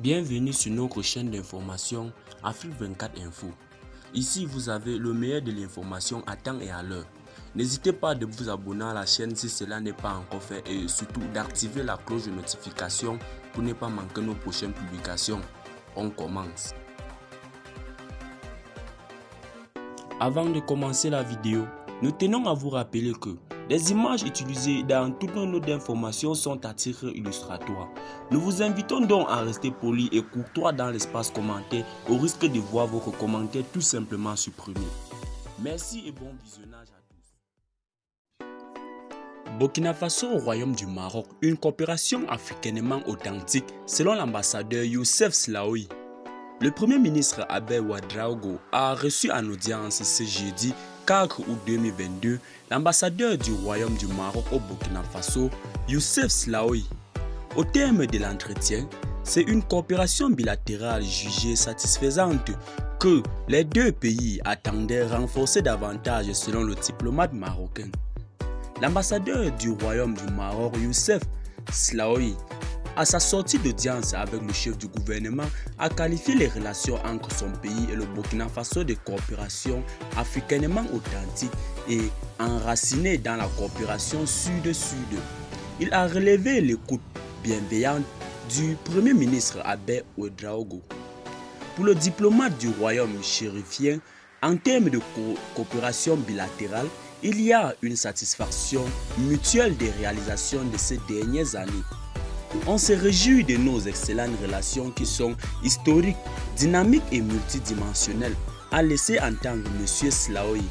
Bienvenue sur notre chaîne d'information Afrique 24 Info. Ici, vous avez le meilleur de l'information à temps et à l'heure. N'hésitez pas de vous abonner à la chaîne si cela n'est pas encore fait et surtout d'activer la cloche de notification pour ne pas manquer nos prochaines publications. On commence. Avant de commencer la vidéo, nous tenons à vous rappeler que les images utilisées dans toutes nos notes d'information sont à titre illustratoire. Nous vous invitons donc à rester poli et courtois dans l'espace commentaire au risque de voir votre commentaire tout simplement supprimé. Merci et bon visionnage à tous. Burkina Faso au Royaume du Maroc, une coopération africainement authentique selon l'ambassadeur Youssef Slaoui. Le Premier ministre Abel Ouedraogo a reçu en audience ce jeudi 4 août 2022 l'ambassadeur du Royaume du Maroc au Burkina Faso, Youssef Slaoui. Au terme de l'entretien, c'est une coopération bilatérale jugée satisfaisante que les deux pays attendaient renforcer davantage selon le diplomate marocain. L'ambassadeur du Royaume du Maroc, Youssef Slaoui, à sa sortie d'audience avec le chef du gouvernement, a qualifié les relations entre son pays et le Burkina Faso de coopération africainement authentique et enracinée dans la coopération sud-sud. Il a relevé l'écoute bienveillante du Premier ministre Abel Ouedraogo. Pour le diplomate du Royaume chérifien, en termes de coopération bilatérale, il y a une satisfaction mutuelle des réalisations de ces dernières années. On se réjouit de nos excellentes relations qui sont historiques, dynamiques et multidimensionnelles, a laissé entendre M. Slaoui.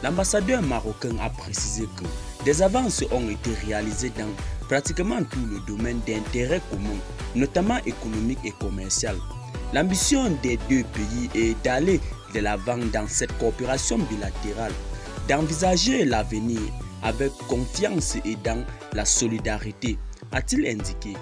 L'ambassadeur marocain a précisé que des avances ont été réalisées dans pratiquement tout le domaine d'intérêt commun, notamment économique et commercial. L'ambition des deux pays est d'aller de l'avant dans cette coopération bilatérale, d'envisager l'avenir avec confiance et dans la solidarité, a-t-il indiqué.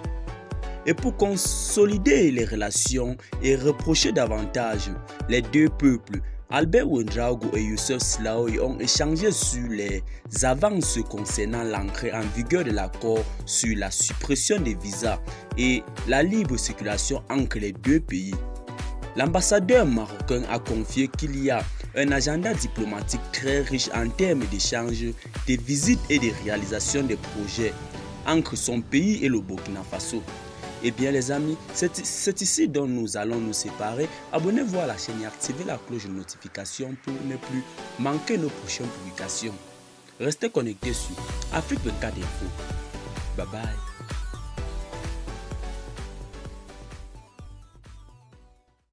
Et pour consolider les relations et reprocher davantage les deux peuples, Abel Ouedraogo et Youssef Slaoui ont échangé sur les avances concernant l'entrée en vigueur de l'accord sur la suppression des visas et la libre circulation entre les deux pays. L'ambassadeur marocain a confié qu'il y a un agenda diplomatique très riche en termes d'échanges, de visites et de réalisations de projets entre son pays et le Burkina Faso. Eh bien les amis, c'est ici dont nous allons nous séparer. Abonnez-vous à la chaîne et activez la cloche de notification pour ne plus manquer nos prochaines publications. Restez connectés sur Afrique 24 Info. Bye bye.